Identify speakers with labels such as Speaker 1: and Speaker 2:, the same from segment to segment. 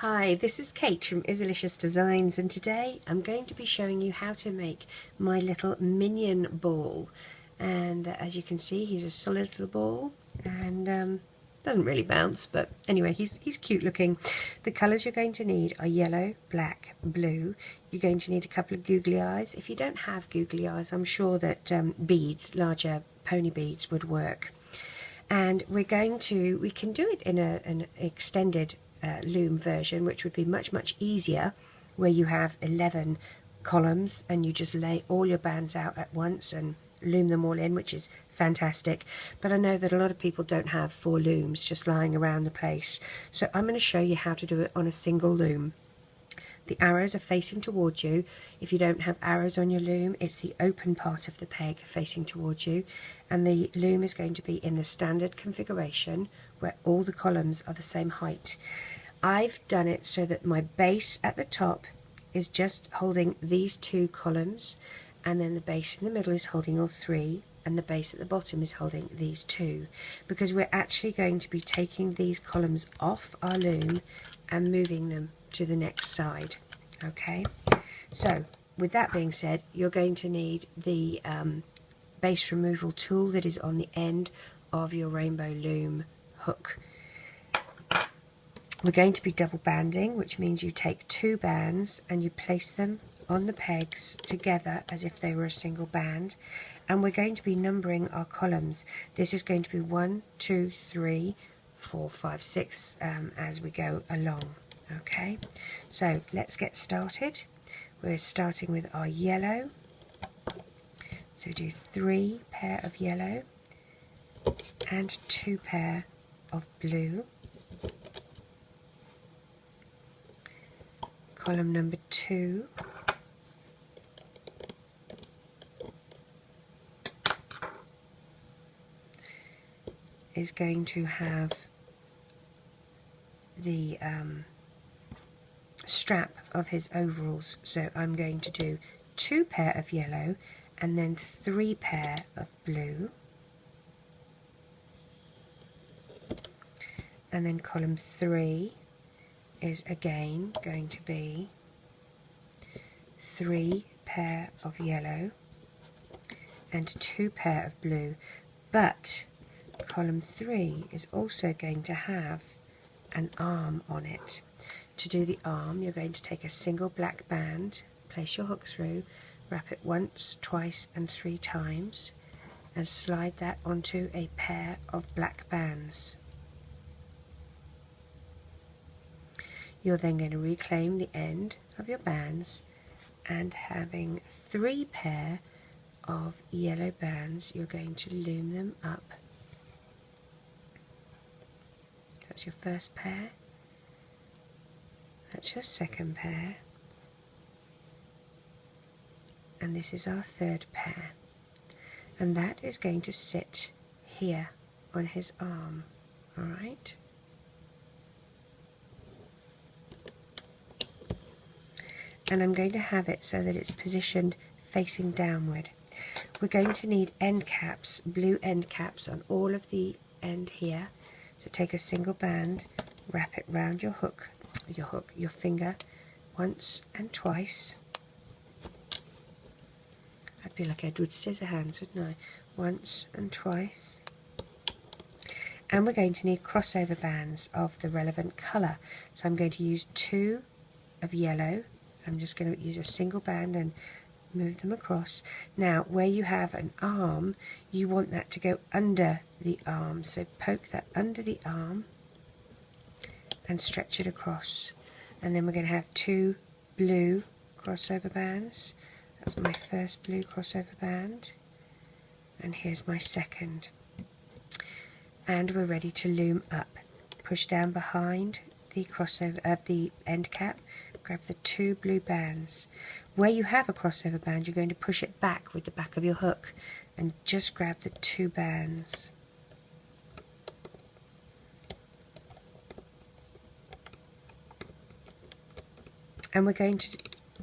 Speaker 1: Hi, this is Kate from Izzalicious Designs, and today I'm going to be showing you how to make my little Minion ball. And as you can see, he's a solid little ball and doesn't really bounce, but anyway, he's cute looking. The colours you're going to need are yellow, black, blue. You're going to need a couple of googly eyes. If you don't have googly eyes, I'm sure that beads, larger pony beads, would work. And we can do it in an extended loom version, which would be much easier, where you have 11 columns and you just lay all your bands out at once and loom them all in, which is fantastic. But I know that a lot of people don't have 4 looms just lying around the place, so I'm going to show you how to do it on a single loom. The arrows are facing towards you. If you don't have arrows on your loom, it's the open part of the peg facing towards you, and the loom is going to be in the standard configuration where all the columns are the same height. I've done it so that my base at the top is just holding these 2 columns, and then the base in the middle is holding all 3, and the base at the bottom is holding these 2, because we're actually going to be taking these columns off our loom and moving them to the next side. Okay, so with that being said, you're going to need the base removal tool that is on the end of your Rainbow Loom hook. We're going to be double banding, which means you take 2 bands and you place them on the pegs together as if they were a single band, and we're going to be numbering our columns. This is going to be 1, 2, 3, 4, 5, 6 as we go along. Okay, so let's get started. We're starting with our yellow, so do 3 pair of yellow and 2 pair of blue. Column number 2, is going to have the strap of his overalls, so I'm going to do 2 pair of yellow and then 3 pair of blue, and then column 3 is again going to be 3 pair of yellow and 2 pair of blue, but column 3 is also going to have an arm on it. To do the arm, you're going to take a single black band, place your hook through, wrap it once, twice and 3 times, and slide that onto a pair of black bands. You're then going to reclaim the end of your bands, and having 3 pair of yellow bands, you're going to loom them up. That's your first pair. That's your second pair, and this is our 3rd pair, and that is going to sit here on his arm. Alright, and I'm going to have it so that it's positioned facing downward. We're going to need end caps, blue end caps on all of the end here, so take a single band, wrap it round your finger once and twice. I'd be like Edward Scissorhands, wouldn't I? Once and twice. And we're going to need crossover bands of the relevant colour. So I'm going to use 2 of yellow. I'm just going to use a single band and move them across. Now, where you have an arm, you want that to go under the arm. So poke that under the arm and stretch it across, and then we're going to have 2 blue crossover bands. That's my first blue crossover band, and here's my second, and we're ready to loom up. Push down behind the crossover of the end cap, grab the 2 blue bands. Where you have a crossover band, you're going to push it back with the back of your hook and just grab the 2 bands. And we're going to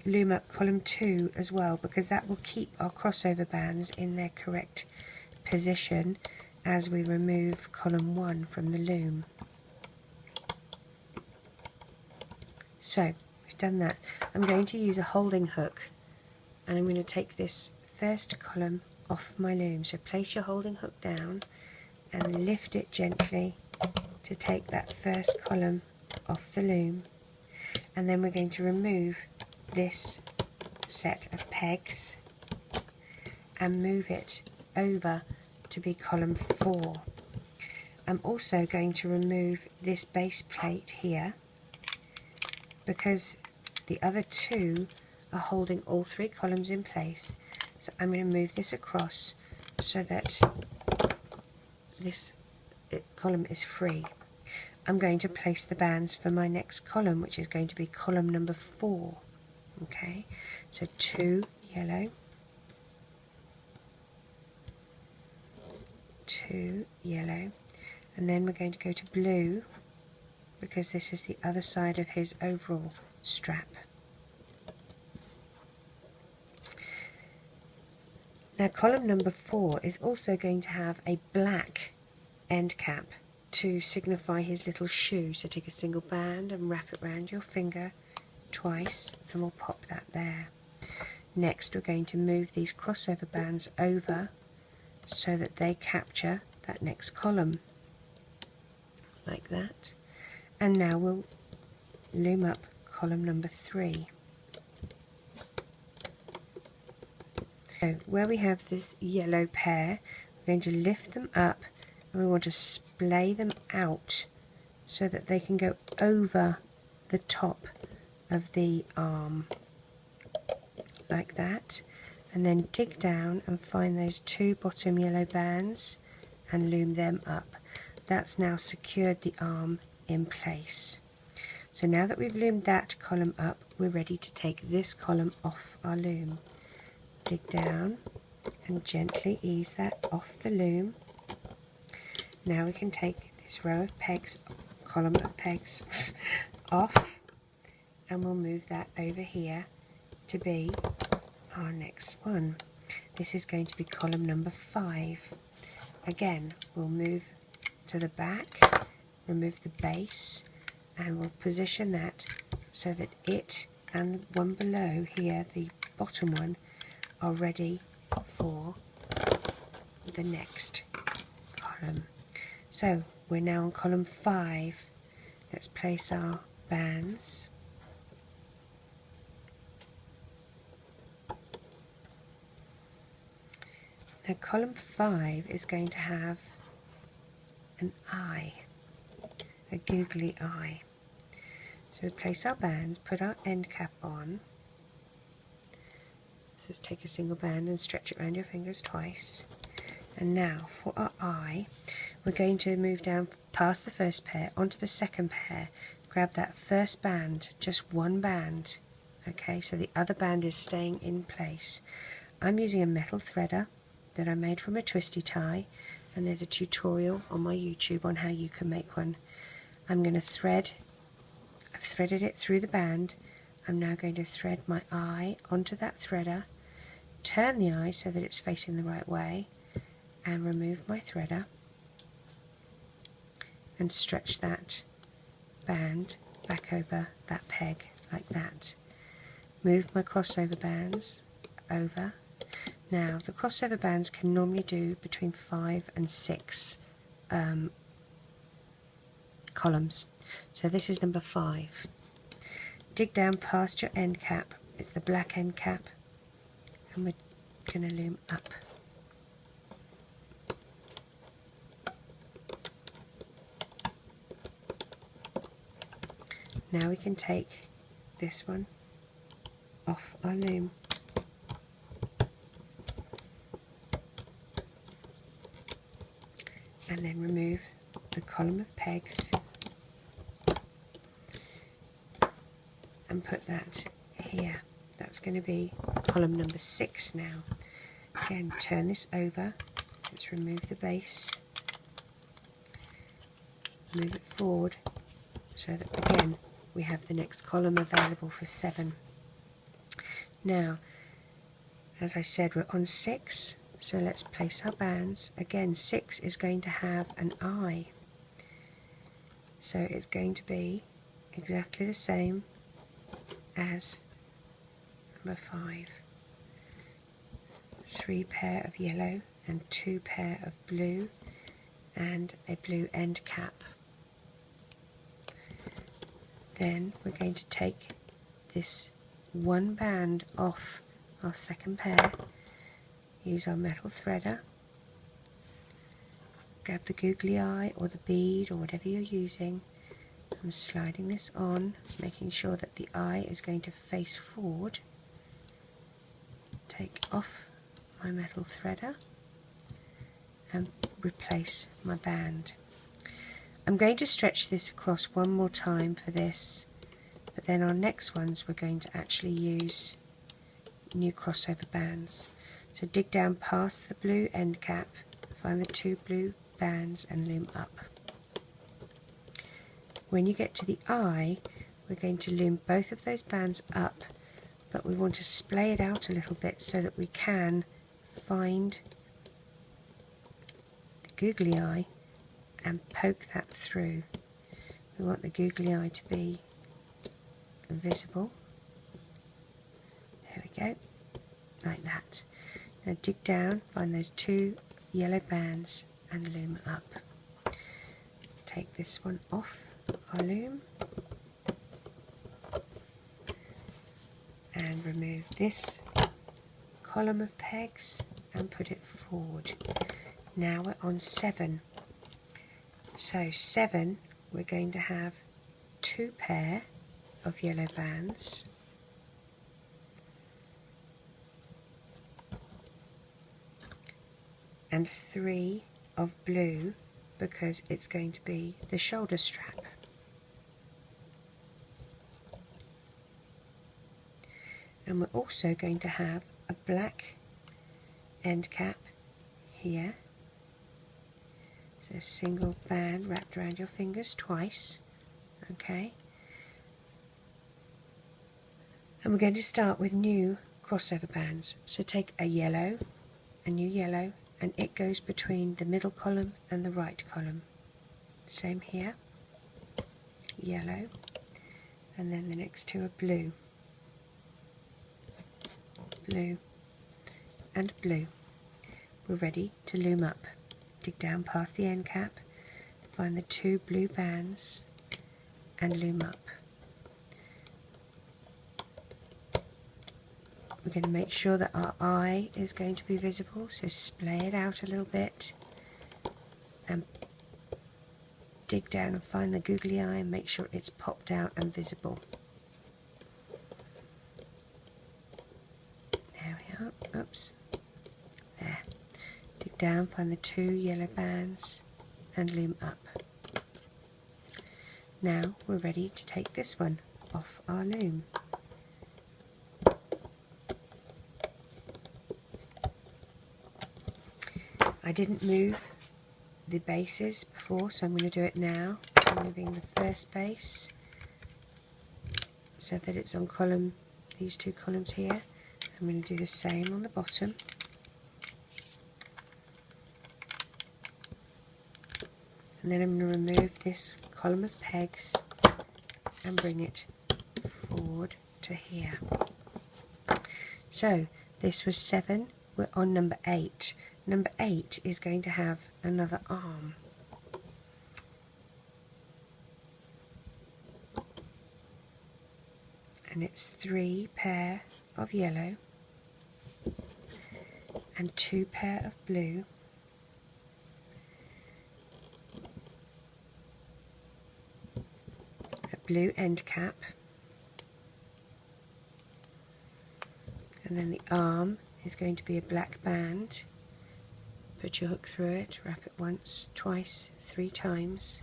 Speaker 1: loom up column 2 as well, because that will keep our crossover bands in their correct position as we remove column 1 from the loom. So we've done that. I'm going to use a holding hook, and I'm going to take this first column off my loom. So place your holding hook down and lift it gently to take that first column off the loom, and then we're going to remove this set of pegs and move it over to be column 4. I'm also going to remove this base plate here because the other two are holding all 3 columns in place. So I'm going to move this across so that this column is free. I'm going to place the bands for my next column, which is going to be column number 4. Okay, so 2 yellow, 2 yellow, and then we're going to go to blue because this is the other side of his overall strap. Now column number 4 is also going to have a black end cap to signify his little shoe. So take a single band and wrap it around your finger twice and we'll pop that there. Next we're going to move these crossover bands over so that they capture that next column, like that. And now we'll loom up column number 3. So where we have this yellow pair, we're going to lift them up and we want to splay them out so that they can go over the top of the arm, like that, and then dig down and find those 2 bottom yellow bands and loom them up. That's now secured the arm in place. So now that we've loomed that column up, we're ready to take this column off our loom. Dig down and gently ease that off the loom. Now we can take this row of pegs, column of pegs off, and we'll move that over here to be our next one. This is going to be column number 5. Again, we'll move to the back, remove the base, and we'll position that so that it and the one below here, the bottom one, are ready for the next column. So we're now on column 5. Let's place our bands. Now column 5 is going to have an eye, a googly eye. So we place our bands, put our end cap on. So just take a single band and stretch it around your fingers twice. And now for our eye, we're going to move down past the first pair onto the second pair. Grab that first band, just one band. Okay, so the other band is staying in place. I'm using a metal threader that I made from a twisty tie, and there's a tutorial on my YouTube on how you can make one. I'm going to thread, I've threaded it through the band. I'm now going to thread my eye onto that threader, turn the eye so that it's facing the right way, and remove my threader and stretch that band back over that peg like that. Move my crossover bands over. Now the crossover bands can normally do between 5 and 6 columns, so this is number 5. Dig down past your end cap, it's the black end cap, and we're going to loom up. Now we can take this one off our loom. And then remove the column of pegs and put that here. That's going to be column number 6 now. Again, turn this over. Let's remove the base. Move it forward so that again we have the next column available for 7. Now, as I said, we're on 6, so let's place our bands. Again, 6 is going to have an eye, so it's going to be exactly the same. as number 5. 3 pair of yellow and 2 pair of blue and a blue end cap. Then we're going to take this one band off our second pair, use our metal threader, grab the googly eye or the bead or whatever you're using. I'm sliding this on, making sure that the eye is going to face forward. Take off my metal threader and replace my band. I'm going to stretch this across one more time for this, but then our next ones we're going to actually use new crossover bands. So dig down past the blue end cap, find the 2 blue bands and loom up. When you get to the eye, we're going to loom both of those bands up, but we want to splay it out a little bit so that we can find the googly eye and poke that through. We want the googly eye to be visible. There we go, like that. Now dig down, find those 2 yellow bands and loom up. Take this one off our loom and remove this column of pegs and put it forward. Now we're on 7. So 7, we're going to have 2 pair of yellow bands and 3 of blue, because it's going to be the shoulder strap. And we're also going to have a black end cap here. So a single band wrapped around your fingers twice. Okay. And we're going to start with new crossover bands. So take a new yellow, and it goes between the middle column and the right column. Same here. Yellow, and then the next 2 are blue. Blue and blue. We're ready to loom up. Dig down past the end cap, find the 2 blue bands and loom up. We're going to make sure that our eye is going to be visible, so splay it out a little bit and dig down and find the googly eye and make sure it's popped out and visible. There we are. Oops. There. Dig down, find the 2 yellow bands and loom up. Now we're ready to take this one off our loom. I didn't move the bases before, so I'm going to do it now. I'm moving the first base so that it's on column, these 2 columns here. I'm going to do the same on the bottom. And then I'm going to remove this column of pegs and bring it forward to here. So this was 7, we're on number 8. Number 8 is going to have another arm. And it's 3 pair of yellow and 2 pair of blue a blue end cap, and then the arm is going to be a black band. Put your hook through it, wrap it once, twice, 3 times.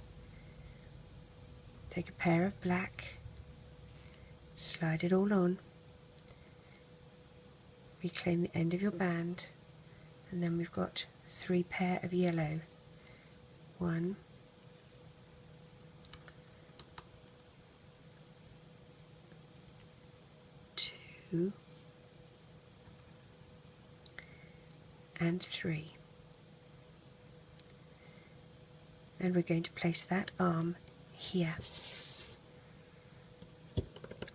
Speaker 1: Take a pair of black, slide it all on, reclaim the end of your band, and then we've got 3 pair of yellow. 1, 2, and 3. And we're going to place that arm here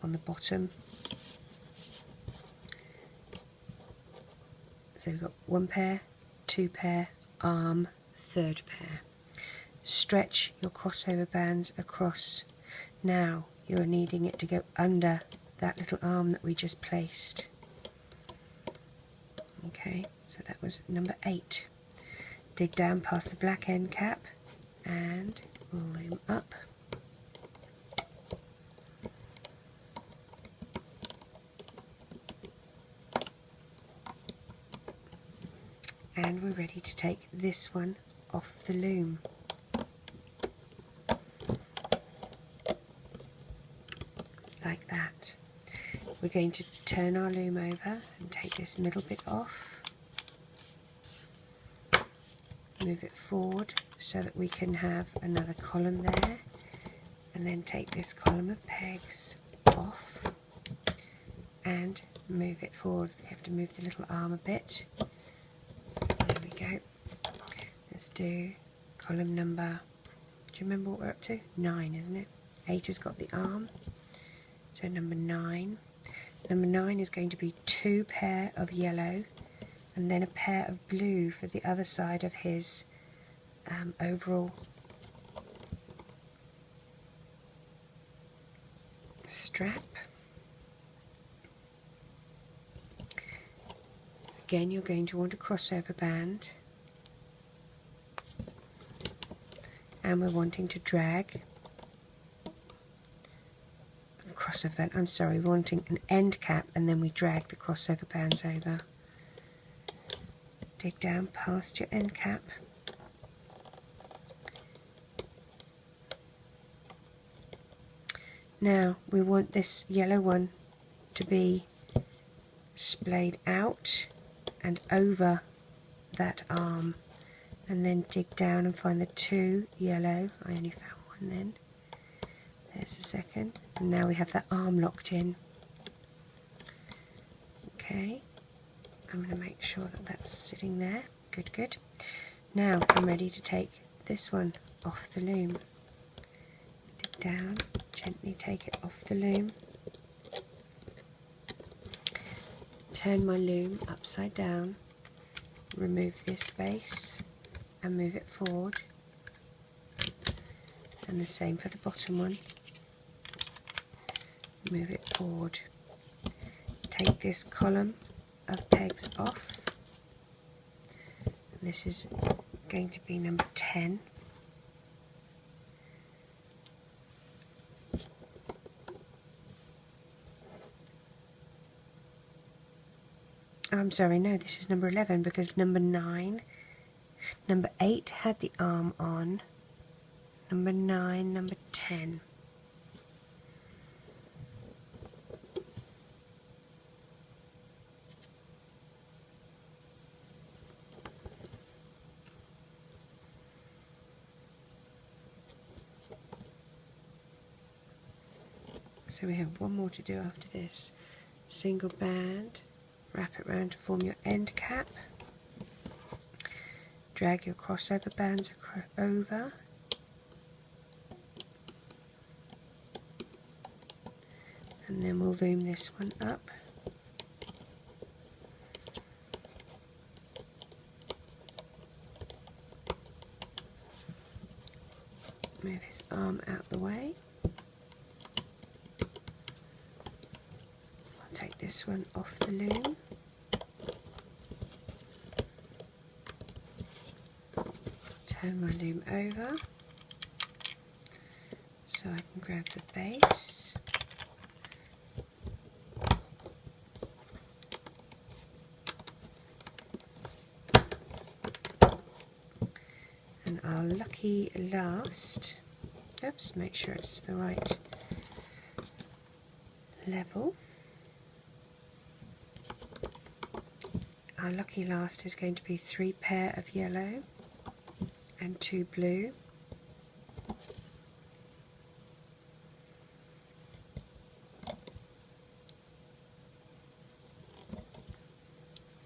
Speaker 1: on the bottom. So we've got 1 pair, 2 pair, arm, 3rd pair. Stretch your crossover bands across. Now you're needing it to go under that little arm that we just placed. Okay, so that was number 8. Dig down past the black end cap and loom up. And we're ready to take this one off the loom. Like that. We're going to turn our loom over and take this middle bit off. Move it forward so that we can have another column there, and then take this column of pegs off and move it forward. We have to move the little arm a bit. There we go. Let's do column number, do you remember what we're up to? 9, isn't it? 8 has got the arm, so number 9. Number 9 is going to be 2 pair of yellow and then a pair of blue for the other side of his overall strap. Again, you're going to want a crossover band, and we're wanting to drag crossover band, I'm sorry, we're wanting an end cap, and then we drag the crossover bands over. Dig down past your end cap. Now we want this yellow one to be splayed out and over that arm, and then dig down and find the 2 yellow. I only found 1 then. There's the second, and now we have that arm locked in. Okay, I'm going to make sure that that's sitting there. Good, good. Now I'm ready to take this one off the loom. Dig down, gently take it off the loom. Turn my loom upside down, remove this base and move it forward, and the same for the bottom one. Move it forward. Take this column of pegs off. This is going to be number 10. I'm sorry, no, this is number 11, because number 9, number 8 had the arm on, number 9, number 10. So we have one more to do after this. Single band, wrap it round to form your end cap, drag your crossover bands over, and then we'll loom this one up. Move his arm out the way. Take this one off the loom. Turn my loom over so I can grab the base. And our lucky last, oops, make sure it's the right level. Our lucky last is going to be 3 pair of yellow and 2 blue.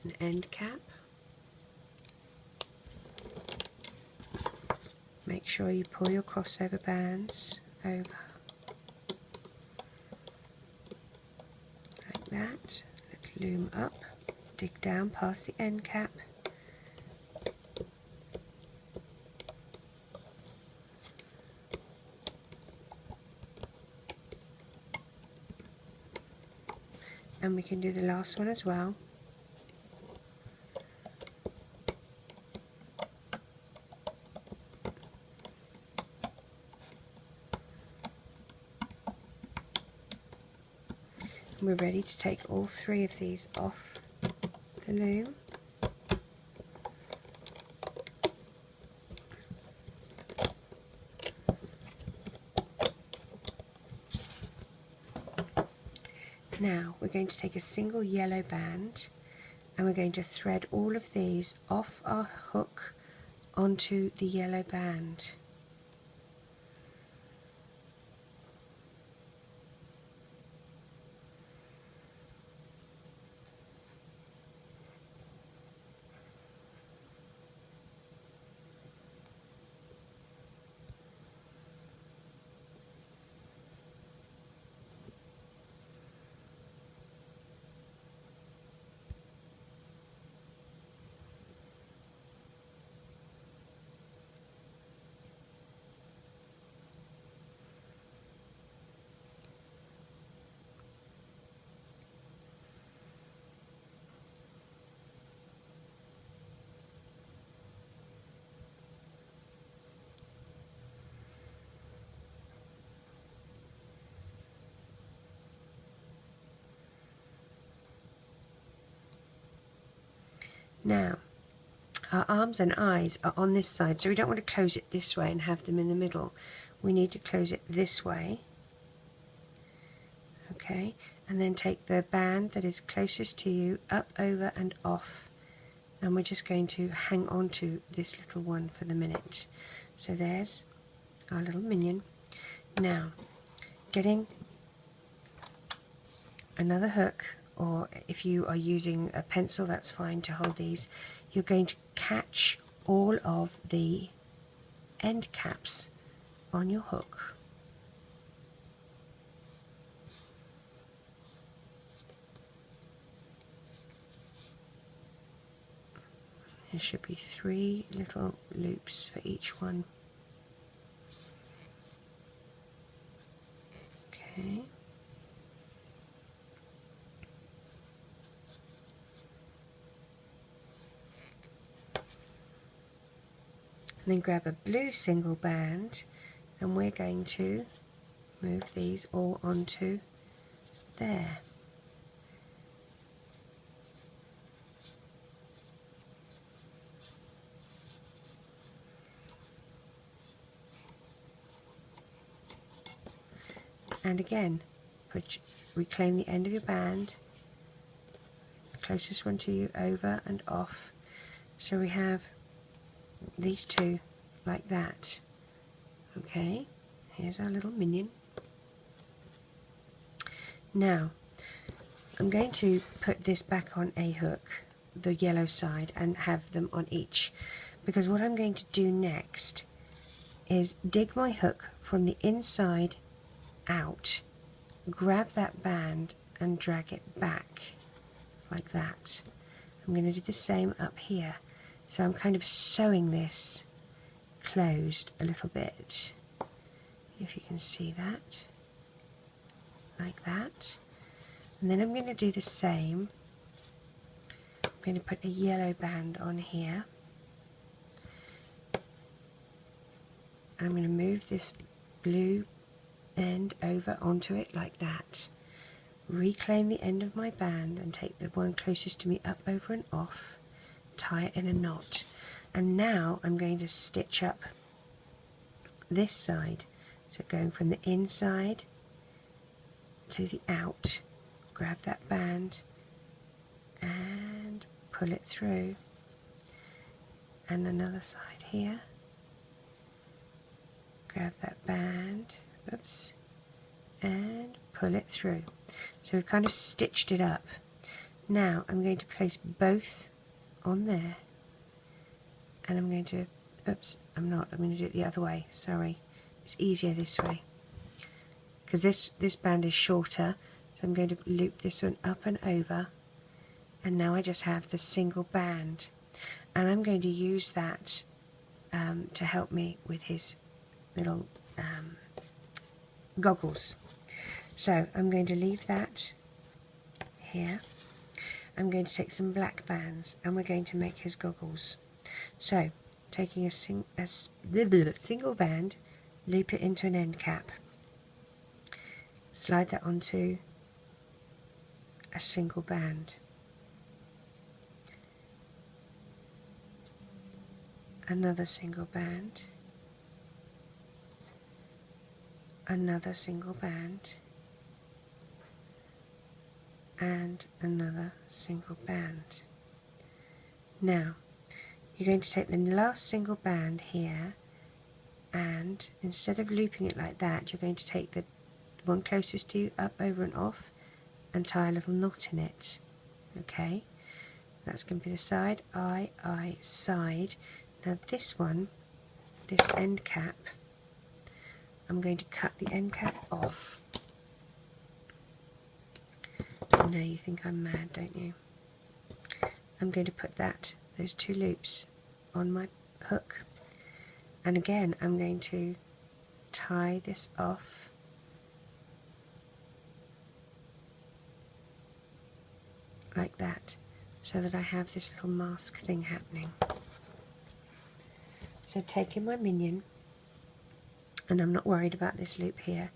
Speaker 1: An end cap. Make sure you pull your crossover bands over. loom up, dig down past the end cap, and we can do the last one as well. And we're ready to take all 3 of these off the loom. Now we're going to take a single yellow band and we're going to thread all of these off our hook onto the yellow band. Now, our arms and eyes are on this side, so we don't want to close it this way and have them in the middle. We need to close it this way. Okay, and then take the band that is closest to you up, over and off, and we're just going to hang on to this little one for the minute. So there's our little minion. Now, getting another hook, or if you are using a pencil, that's fine to hold these, you're going to catch all of the end caps on your hook. There should be 3 little loops for each one. Okay. And then grab a blue single band and we're going to move these all onto there. And again, reclaim the end of your band, the closest one to you, over and off. So we have these 2 like that. Okay, here's our little minion. Now I'm going to put this back on a hook, the yellow side, and have them on each, because what I'm going to do next is dig my hook from the inside out, grab that band and drag it back like that. I'm going to do the same up here. So I'm kind of sewing this closed a little bit, if you can see that, like that. And then I'm going to do the same. I'm going to put a yellow band on here. I'm going to move this blue end over onto it like that. Reclaim the end of my band and take the one closest to me up, over and off. Tie it in a knot, and now I'm going to stitch up this side, so going from the inside to the out, grab that band and pull it through, and another side here, grab that band, oops, and pull it through. So we've kind of stitched it up. Now I'm going to place both on there, and I'm going to, oops, I'm going to do it the other way, sorry, it's easier this way because this band is shorter, so I'm going to loop this one up and over and now I just have the single band, and I'm going to use that to help me with his little goggles. So I'm going to leave that here. I'm going to take some black bands and we're going to make his goggles. So taking a single band, loop it into an end cap, slide that onto a single band, another single band, another single band, and another single band. Now you're going to take the last single band here, and instead of looping it like that, you're going to take the one closest to you up, over and off, and tie a little knot in it. Okay, that's going to be the side, I, side. Now this one, this end cap, I'm going to cut the end cap off. I know you think I'm mad, don't you? I'm going to put those two loops on my hook, and again I'm going to tie this off like that, so that I have this little mask thing happening. So taking my Minion, and I'm not worried about this loop here,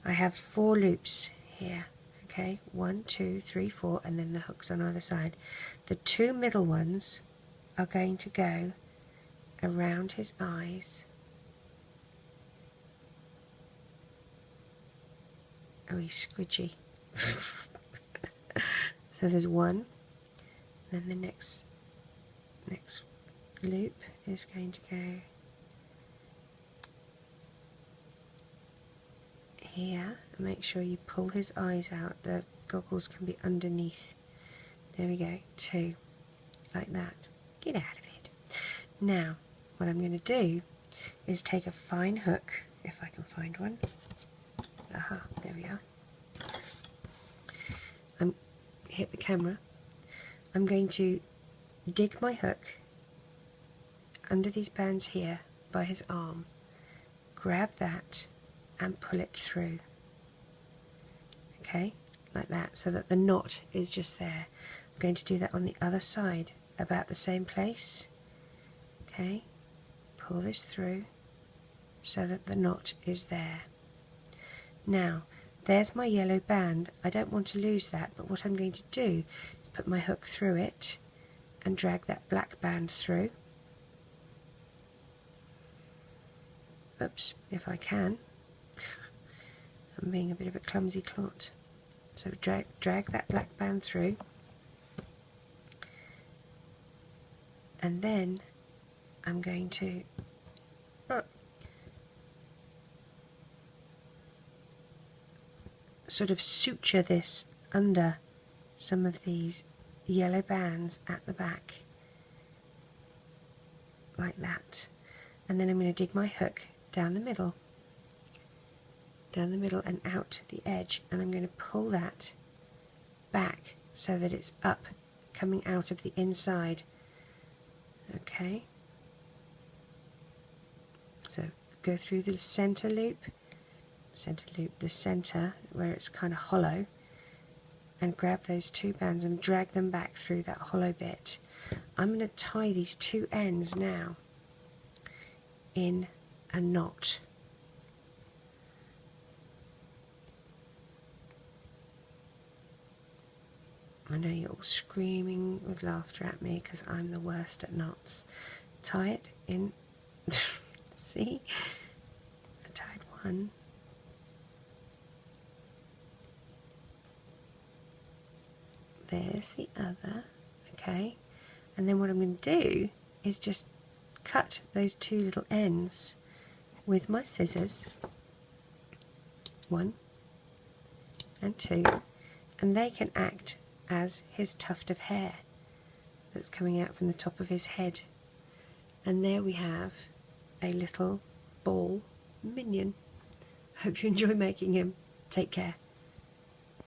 Speaker 1: I have 4 loops here. Okay, 1, 2, 3, 4, and then the hooks on either side. The 2 middle ones are going to go around his eyes. Oh, he's squidgy. So there's 1, then the next loop is going to go here. Make sure you pull his eyes out, the goggles can be underneath. There we go, 2, like that. Get out of it. Now what I'm going to do is take a fine hook, if I can find one. Aha, there we are. Hit the camera. I'm going to dig my hook under these bands here by his arm, grab that and pull it through. Okay, like that, so that the knot is just there. I'm going to do that on the other side, about the same place. Okay, pull this through so that the knot is there. Now there's my yellow band. I don't want to lose that, but what I'm going to do is put my hook through it and drag that black band through. Oops, if I can. I'm being a bit of a clumsy clot. So drag that black band through, and then I'm going to sort of suture this under some of these yellow bands at the back, like that. And then I'm going to dig my hook down the middle and out the edge, and I'm going to pull that back so that it's up, coming out of the inside. Okay, so go through the center loop, the center where it's kind of hollow, and grab those 2 bands and drag them back through that hollow bit. I'm going to tie these 2 ends now in a knot. I know you're all screaming with laughter at me because I'm the worst at knots. Tie it in. See? I tied 1. There's the other. Okay. And then what I'm going to do is just cut those 2 little ends with my scissors. 1 and 2. And they can act as his tuft of hair that's coming out from the top of his head. And there we have a little ball Minion. I hope you enjoy making him. Take care.